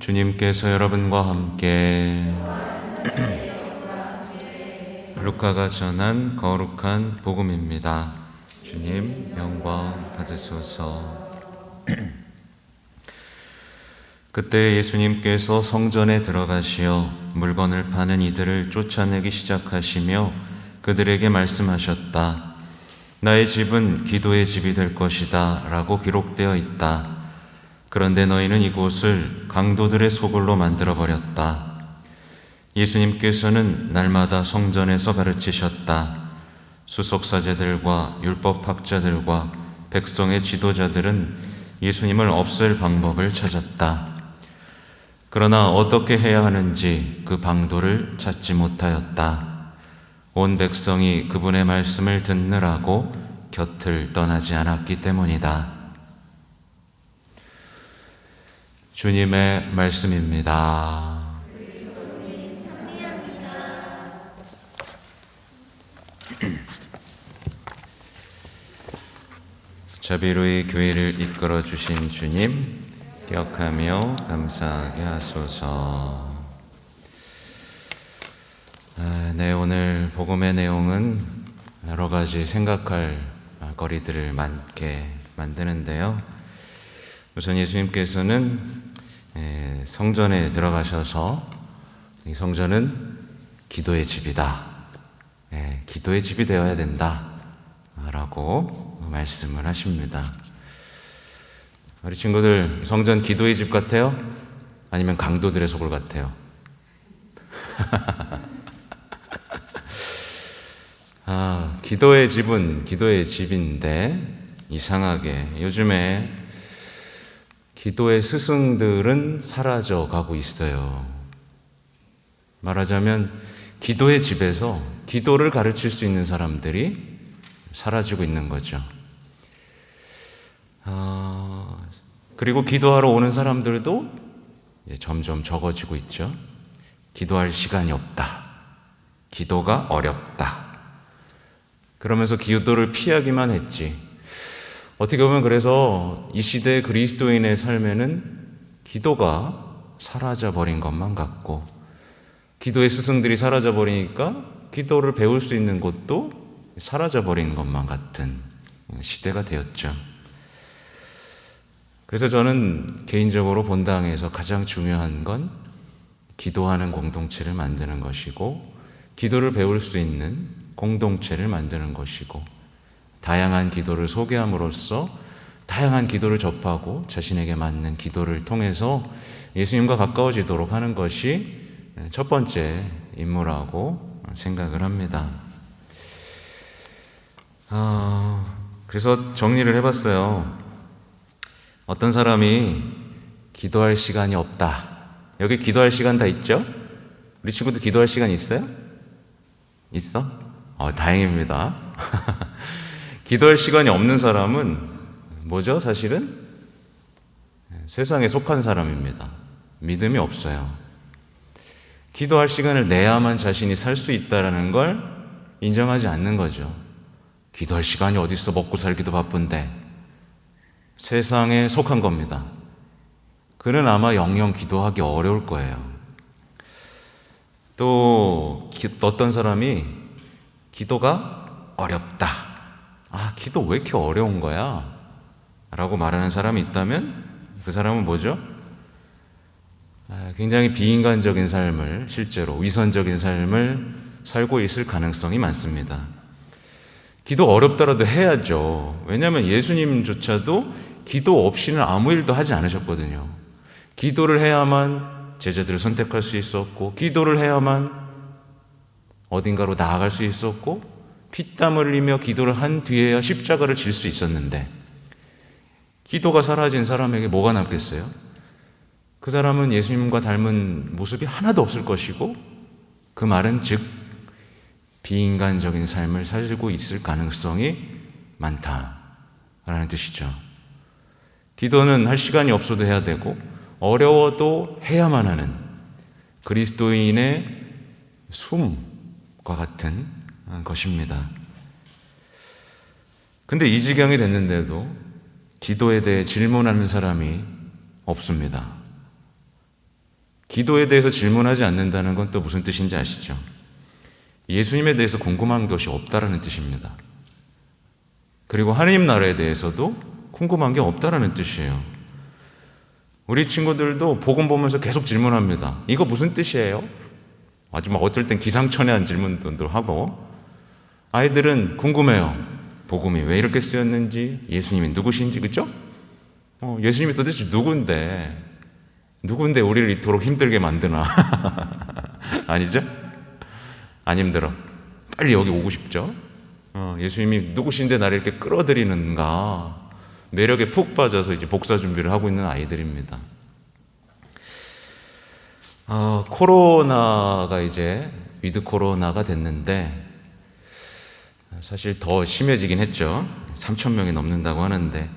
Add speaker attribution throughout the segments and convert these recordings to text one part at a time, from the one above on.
Speaker 1: 주님께서 여러분과 함께 루카가 전한 거룩한 복음입니다. 주님 영광 받으소서. 그때 예수님께서 성전에 들어가시어 물건을 파는 이들을 쫓아내기 시작하시며 그들에게 말씀하셨다. 나의 집은 기도의 집이 될 것이다 라고 기록되어 있다. 그런데 너희는 이곳을 강도들의 소굴로 만들어버렸다. 예수님께서는 날마다 성전에서 가르치셨다. 수석사제들과 율법학자들과 백성의 지도자들은 예수님을 없앨 방법을 찾았다. 그러나 어떻게 해야 하는지 그 방도를 찾지 못하였다. 온 백성이 그분의 말씀을 듣느라고 곁을 떠나지 않았기 때문이다. 주님의 말씀입니다. 자비로이 교회를 이끌어 주신 주님, 기억하며 감사하게 하소서. 네, 오늘 복음의 내용은 여러 가지 생각할 거리들을 많게 만드는데요. 우선 예수님께서는 성전에 들어가셔서 이 성전은 기도의 집이다. 기도의 집이 되어야 된다. 라고 말씀을 하십니다. 우리 친구들, 성전 기도의 집 같아요? 아니면 강도들의 소굴 같아요? 기도의 집은 기도의 집인데 이상하게 요즘에 기도의 스승들은 사라져 가고 있어요. 말하자면 기도의 집에서 기도를 가르칠 수 있는 사람들이 사라지고 있는 거죠. 그리고 기도하러 오는 사람들도 이제 점점 적어지고 있죠. 기도할 시간이 없다. 기도가 어렵다. 그러면서 기도를 피하기만 했지. 어떻게 보면 그래서 이 시대의 그리스도인의 삶에는 기도가 사라져버린 것만 같고, 기도의 스승들이 사라져버리니까 기도를 배울 수 있는 곳도 사라져버린 것만 같은 시대가 되었죠. 그래서 저는 개인적으로 본당에서 가장 중요한 건 기도하는 공동체를 만드는 것이고, 기도를 배울 수 있는 공동체를 만드는 것이고, 다양한 기도를 소개함으로써 다양한 기도를 접하고 자신에게 맞는 기도를 통해서 예수님과 가까워지도록 하는 것이 첫 번째 임무라고 생각을 합니다. 그래서 정리를 해봤어요. 어떤 사람이 기도할 시간이 없다. 여기 기도할 시간 다 있죠? 우리 친구들 기도할 시간 있어요? 있어? 다행입니다. 기도할 시간이 없는 사람은 뭐죠? 사실은 세상에 속한 사람입니다. 믿음이 없어요. 기도할 시간을 내야만 자신이 살 수 있다는 걸 인정하지 않는 거죠. 기도할 시간이 어디 있어? 먹고 살기도 바쁜데. 세상에 속한 겁니다. 그는 아마 영영 기도하기 어려울 거예요. 또 어떤 사람이 기도가 어렵다. 기도 왜 이렇게 어려운 거야? 라고 말하는 사람이 있다면 그 사람은 뭐죠? 굉장히 비인간적인 삶을, 실제로 위선적인 삶을 살고 있을 가능성이 많습니다. 기도 어렵더라도 해야죠. 왜냐하면 예수님조차도 기도 없이는 아무 일도 하지 않으셨거든요. 기도를 해야만 제자들을 선택할 수 있었고, 기도를 해야만 어딘가로 나아갈 수 있었고, 피땀 흘리며 기도를 한 뒤에야 십자가를 질 수 있었는데, 기도가 사라진 사람에게 뭐가 남겠어요? 그 사람은 예수님과 닮은 모습이 하나도 없을 것이고, 그 말은 즉 비인간적인 삶을 살고 있을 가능성이 많다라는 뜻이죠. 기도는 할 시간이 없어도 해야 되고 어려워도 해야만 하는 그리스도인의 숨과 같은 것입니다. 근데 이 지경이 됐는데도 기도에 대해 질문하는 사람이 없습니다. 기도에 대해서 질문하지 않는다는 건 또 무슨 뜻인지 아시죠? 예수님에 대해서 궁금한 것이 없다라는 뜻입니다. 그리고 하나님 나라에 대해서도 궁금한 게 없다라는 뜻이에요. 우리 친구들도 복음 보면서 계속 질문합니다. 이거 무슨 뜻이에요? 아주 막 어떨 땐 기상천외한 질문도 하고, 아이들은 궁금해요. 복음이 왜 이렇게 쓰였는지, 예수님이 누구신지, 그죠? 예수님이 도대체 누군데 우리를 이토록 힘들게 만드나? 아니죠? 안 힘들어. 빨리 여기 오고 싶죠? 예수님이 누구신데 나를 이렇게 끌어들이는가? 매력에 푹 빠져서 이제 복사 준비를 하고 있는 아이들입니다. 코로나가 이제 위드 코로나가 됐는데, 사실 더 심해지긴 했죠. 3,000명이 넘는다고 하는데,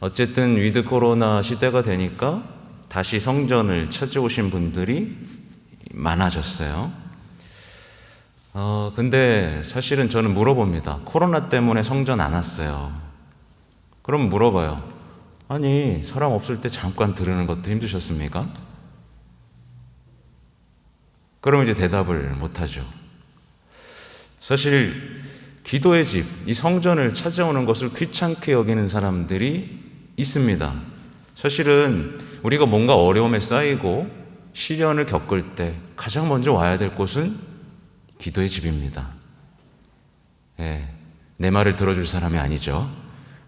Speaker 1: 어쨌든 위드 코로나 시대가 되니까 다시 성전을 찾아오신 분들이 많아졌어요. 근데 사실은 저는 물어봅니다. 코로나 때문에 성전 안 왔어요. 그럼 물어봐요. 아니, 사람 없을 때 잠깐 들으는 것도 힘드셨습니까? 그럼 이제 대답을 못하죠. 사실 기도의 집, 이 성전을 찾아오는 것을 귀찮게 여기는 사람들이 있습니다. 사실은 우리가 뭔가 어려움에 쌓이고 시련을 겪을 때 가장 먼저 와야 될 곳은 기도의 집입니다. 내 말을 들어줄 사람이 아니죠.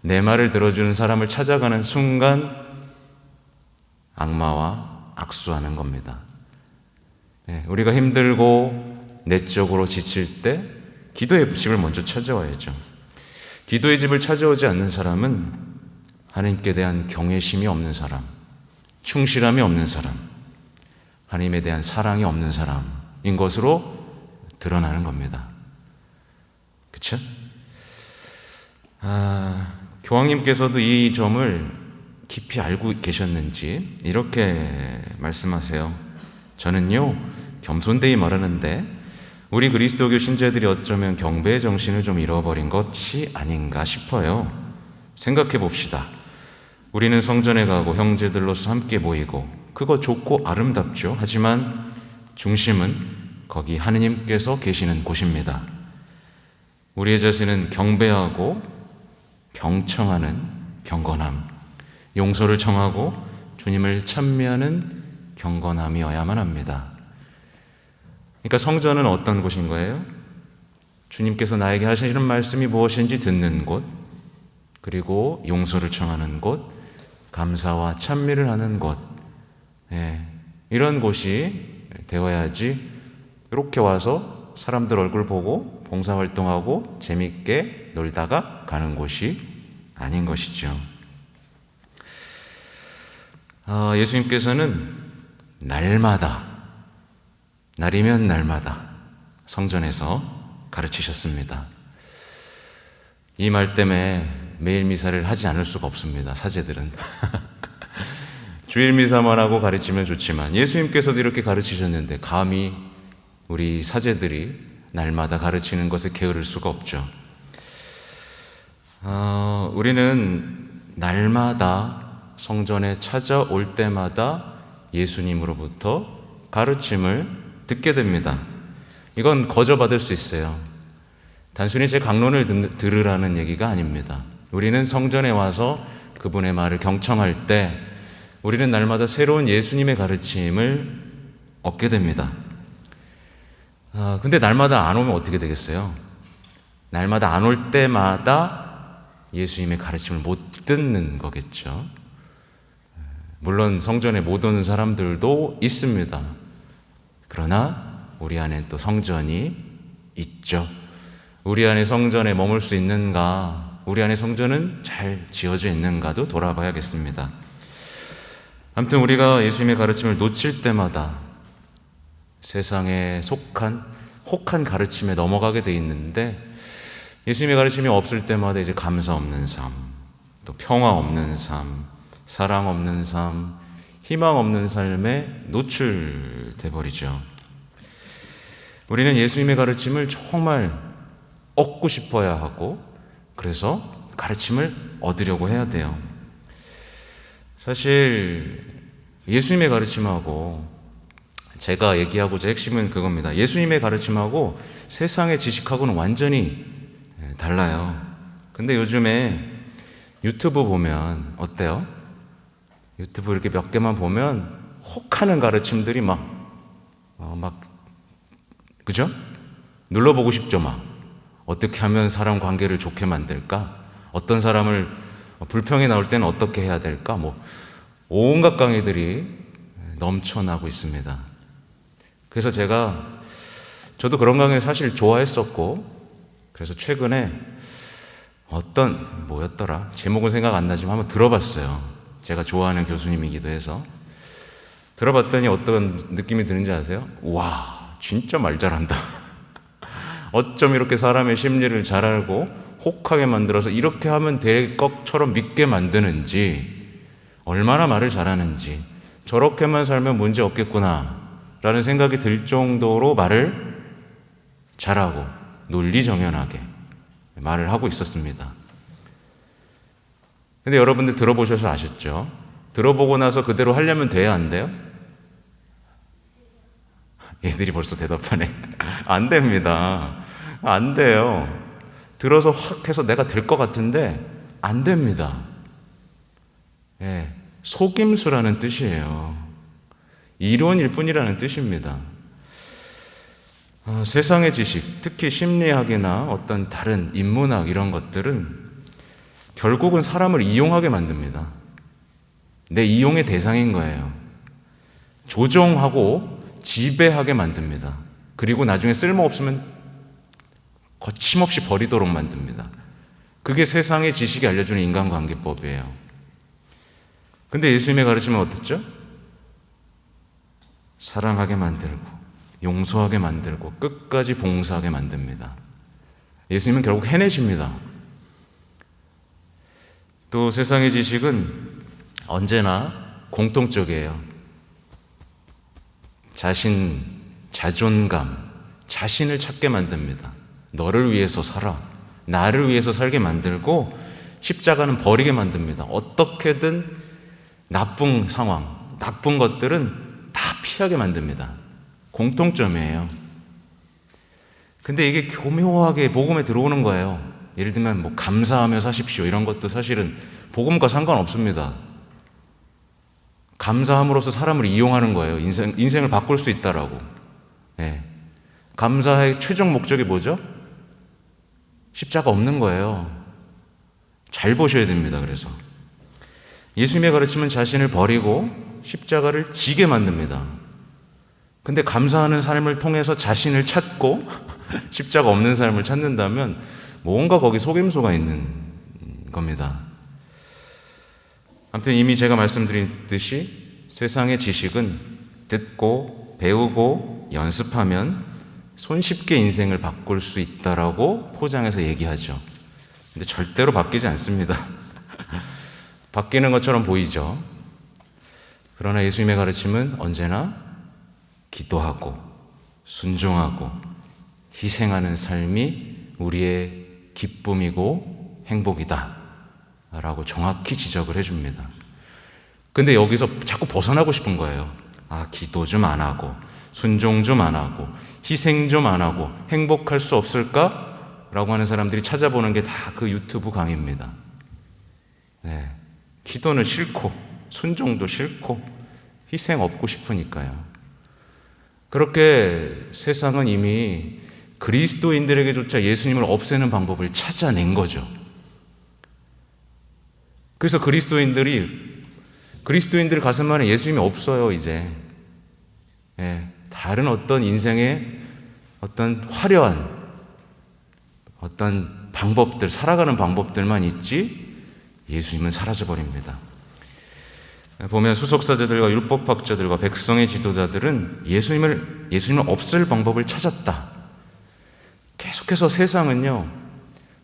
Speaker 1: 내 말을 들어주는 사람을 찾아가는 순간 악마와 악수하는 겁니다. 우리가 힘들고 내적으로 지칠 때 기도의 집을 먼저 찾아와야죠. 기도의 집을 찾아오지 않는 사람은 하나님께 대한 경외심이 없는 사람, 충실함이 없는 사람, 하나님에 대한 사랑이 없는 사람인 것으로 드러나는 겁니다. 그렇죠? 교황님께서도 이 점을 깊이 알고 계셨는지 이렇게 말씀하세요. 저는요, 겸손되이 말하는데 우리 그리스도교 신자들이 어쩌면 경배의 정신을 좀 잃어버린 것이 아닌가 싶어요. 생각해 봅시다. 우리는 성전에 가고 형제들로서 함께 모이고 그거 좋고 아름답죠. 하지만 중심은 거기 하느님께서 계시는 곳입니다. 우리의 자신은 경배하고 경청하는 경건함, 용서를 청하고 주님을 찬미하는 경건함이어야만 합니다. 그러니까 성전은 어떤 곳인 거예요? 주님께서 나에게 하시는 말씀이 무엇인지 듣는 곳, 그리고 용서를 청하는 곳, 감사와 찬미를 하는 곳, 이런 곳이 되어야지 이렇게 와서 사람들 얼굴 보고 봉사활동하고 재밌게 놀다가 가는 곳이 아닌 것이죠. 예수님께서는 날이면 날마다 성전에서 가르치셨습니다. 이 말 때문에 매일 미사를 하지 않을 수가 없습니다. 사제들은 주일 미사만 하고 가르치면 좋지만 예수님께서도 이렇게 가르치셨는데 감히 우리 사제들이 날마다 가르치는 것에 게으를 수가 없죠. 우리는 날마다 성전에 찾아올 때마다 예수님으로부터 가르침을 듣게 됩니다. 이건 거저받을 수 있어요. 단순히 제 강론을 들으라는 얘기가 아닙니다. 우리는 성전에 와서 그분의 말을 경청할 때 우리는 날마다 새로운 예수님의 가르침을 얻게 됩니다. 근데 날마다 안 오면 어떻게 되겠어요? 날마다 안 올 때마다 예수님의 가르침을 못 듣는 거겠죠. 물론 성전에 못 오는 사람들도 있습니다. 그러나 우리 안에 또 성전이 있죠. 우리 안에 성전에 머물 수 있는가, 우리 안에 성전은 잘 지어져 있는가도 돌아봐야겠습니다. 아무튼 우리가 예수님의 가르침을 놓칠 때마다 세상에 혹한 가르침에 넘어가게 돼 있는데, 예수님의 가르침이 없을 때마다 이제 감사 없는 삶, 또 평화 없는 삶, 사랑 없는 삶, 희망 없는 삶에 노출돼 버리죠. 우리는 예수님의 가르침을 정말 얻고 싶어야 하고, 그래서 가르침을 얻으려고 해야 돼요. 사실 예수님의 가르침하고 제가 얘기하고자 핵심은 그겁니다. 예수님의 가르침하고 세상의 지식하고는 완전히 달라요. 근데 요즘에 유튜브 보면 어때요? 유튜브 이렇게 몇 개만 보면 혹하는 가르침들이 그죠? 눌러보고 싶죠, 어떻게 하면 사람 관계를 좋게 만들까? 어떤 사람을 불평이 나올 때는 어떻게 해야 될까? 온갖 강의들이 넘쳐나고 있습니다. 그래서 저도 그런 강의를 사실 좋아했었고, 그래서 최근에 뭐였더라? 제목은 생각 안 나지만 한번 들어봤어요. 제가 좋아하는 교수님이기도 해서. 들어봤더니 어떤 느낌이 드는지 아세요? 와, 진짜 말 잘한다. 어쩜 이렇게 사람의 심리를 잘 알고 혹하게 만들어서 이렇게 하면 될 것처럼 믿게 만드는지, 얼마나 말을 잘하는지, 저렇게만 살면 문제 없겠구나 라는 생각이 들 정도로 말을 잘하고 논리정연하게 말을 하고 있었습니다. 근데 여러분들 들어보셔서 아셨죠? 들어보고 나서 그대로 하려면 돼야 안 돼요? 얘들이 벌써 대답하네. 안 됩니다. 안 돼요. 들어서 확 해서 내가 될 것 같은데 안 됩니다. 속임수라는 뜻이에요. 이론일 뿐이라는 뜻입니다. 세상의 지식, 특히 심리학이나 어떤 다른 인문학 이런 것들은 결국은 사람을 이용하게 만듭니다. 내 이용의 대상인 거예요. 조종하고 지배하게 만듭니다. 그리고 나중에 쓸모없으면 거침없이 버리도록 만듭니다. 그게 세상의 지식이 알려주는 인간관계법이에요. 근데 예수님의 가르침은 어떻죠? 사랑하게 만들고 용서하게 만들고 끝까지 봉사하게 만듭니다. 예수님은 결국 해내십니다. 또 세상의 지식은 언제나 공통적이에요. 자존감, 자신을 찾게 만듭니다. 너를 위해서 살아, 나를 위해서 살게 만들고 십자가는 버리게 만듭니다. 어떻게든 나쁜 상황, 나쁜 것들은 다 피하게 만듭니다. 공통점이에요. 근데 이게 교묘하게 복음에 들어오는 거예요. 예를 들면 감사하며 사십시오 이런 것도 사실은 복음과 상관없습니다. 감사함으로써 사람을 이용하는 거예요. 인생을 바꿀 수 있다라고. 감사의 최종 목적이 뭐죠? 십자가 없는 거예요. 잘 보셔야 됩니다. 그래서 예수님의 가르침은 자신을 버리고 십자가를 지게 만듭니다. 근데 감사하는 삶을 통해서 자신을 찾고 십자가 없는 삶을 찾는다면 뭔가 거기 속임수가 있는 겁니다. 아무튼 이미 제가 말씀드렸듯이 세상의 지식은 듣고 배우고 연습하면 손쉽게 인생을 바꿀 수 있다라고 포장해서 얘기하죠. 근데 절대로 바뀌지 않습니다. 바뀌는 것처럼 보이죠. 그러나 예수님의 가르침은 언제나 기도하고 순종하고 희생하는 삶이 우리의 기쁨이고 행복이다 라고 정확히 지적을 해줍니다. 근데 여기서 자꾸 벗어나고 싶은 거예요. 기도 좀 안 하고 순종 좀 안 하고 희생 좀 안 하고 행복할 수 없을까? 라고 하는 사람들이 찾아보는 게 다 그 유튜브 강의입니다. 기도는 싫고 순종도 싫고 희생 없고 싶으니까요. 그렇게 세상은 이미 그리스도인들에게조차 예수님을 없애는 방법을 찾아낸 거죠. 그래서 그리스도인들 가슴 안에 예수님이 없어요, 이제. 다른 어떤 인생의 어떤 화려한 어떤 방법들, 살아가는 방법들만 있지 예수님은 사라져버립니다. 보면 수석사제들과 율법학자들과 백성의 지도자들은 예수님을 없앨 방법을 찾았다. 계속해서 세상은요,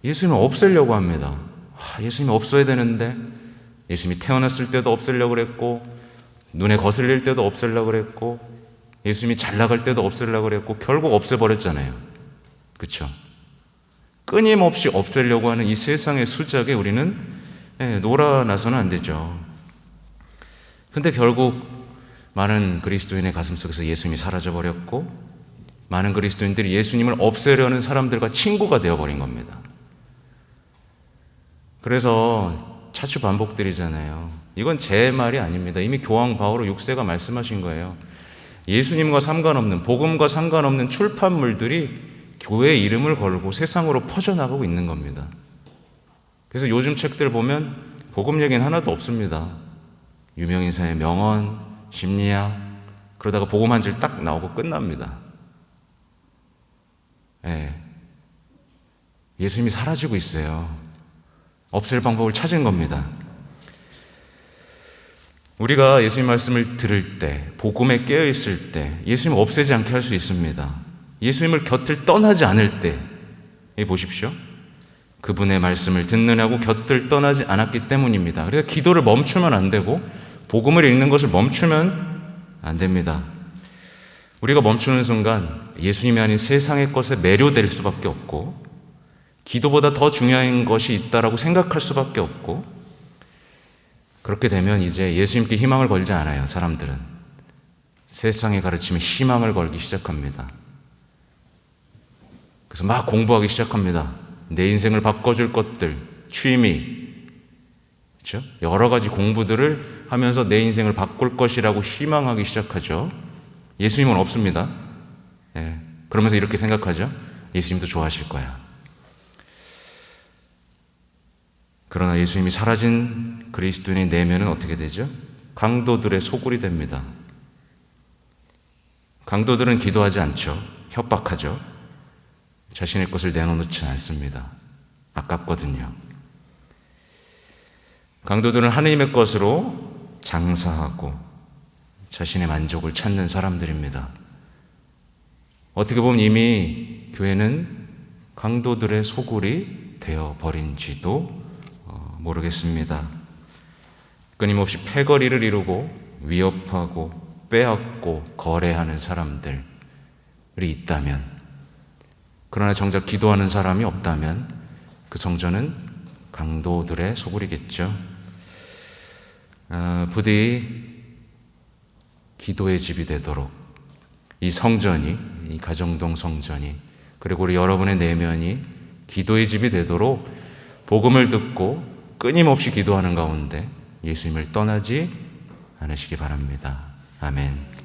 Speaker 1: 예수님을 없애려고 합니다. 예수님이 없어야 되는데, 예수님이 태어났을 때도 없애려고 그랬고, 눈에 거슬릴 때도 없애려고 그랬고, 예수님이 잘 나갈 때도 없애려고 그랬고, 결국 없애버렸잖아요. 그렇죠? 끊임없이 없애려고 하는 이 세상의 수작에 우리는 놀아나서는 안 되죠. 근데 결국 많은 그리스도인의 가슴속에서 예수님이 사라져버렸고, 많은 그리스도인들이 예수님을 없애려는 사람들과 친구가 되어버린 겁니다. 그래서 차추 반복드리잖아요. 이건 제 말이 아닙니다. 이미 교황 바오로 6세가 말씀하신 거예요. 예수님과 상관없는, 복음과 상관없는 출판물들이 교회의 이름을 걸고 세상으로 퍼져나가고 있는 겁니다. 그래서 요즘 책들 보면 복음 얘기는 하나도 없습니다. 유명인사의 명언, 심리학, 그러다가 복음 한 줄 딱 나오고 끝납니다. 예수님이 사라지고 있어요. 없앨 방법을 찾은 겁니다. 우리가 예수님 말씀을 들을 때, 복음에 깨어있을 때 예수님을 없애지 않게 할 수 있습니다. 예수님을 곁을 떠나지 않을 때, 보십시오. 그분의 말씀을 듣느냐고 곁을 떠나지 않았기 때문입니다. 그래서 기도를 멈추면 안 되고 복음을 읽는 것을 멈추면 안 됩니다. 우리가 멈추는 순간 예수님이 아닌 세상의 것에 매료될 수밖에 없고, 기도보다 더 중요한 것이 있다라고 생각할 수밖에 없고, 그렇게 되면 이제 예수님께 희망을 걸지 않아요. 사람들은 세상의 가르침에 희망을 걸기 시작합니다. 그래서 막 공부하기 시작합니다. 내 인생을 바꿔줄 것들, 취미, 그렇죠? 여러 가지 공부들을 하면서 내 인생을 바꿀 것이라고 희망하기 시작하죠. 예수님은 없습니다. 그러면서 이렇게 생각하죠. 예수님도 좋아하실 거야. 그러나 예수님이 사라진 그리스도인의 내면은 어떻게 되죠? 강도들의 소굴이 됩니다. 강도들은 기도하지 않죠. 협박하죠. 자신의 것을 내놓지 않습니다. 아깝거든요. 강도들은 하느님의 것으로 장사하고 자신의 만족을 찾는 사람들입니다. 어떻게 보면 이미 교회는 강도들의 소굴이 되어버린지도 모르겠습니다. 끊임없이 패거리를 이루고 위협하고 빼앗고 거래하는 사람들이 있다면, 그러나 정작 기도하는 사람이 없다면 그 성전은 강도들의 소굴이겠죠. 부디 기도의 집이 되도록 이 성전이, 이 가정동 성전이, 그리고 우리 여러분의 내면이 기도의 집이 되도록 복음을 듣고 끊임없이 기도하는 가운데 예수님을 떠나지 않으시기 바랍니다. 아멘.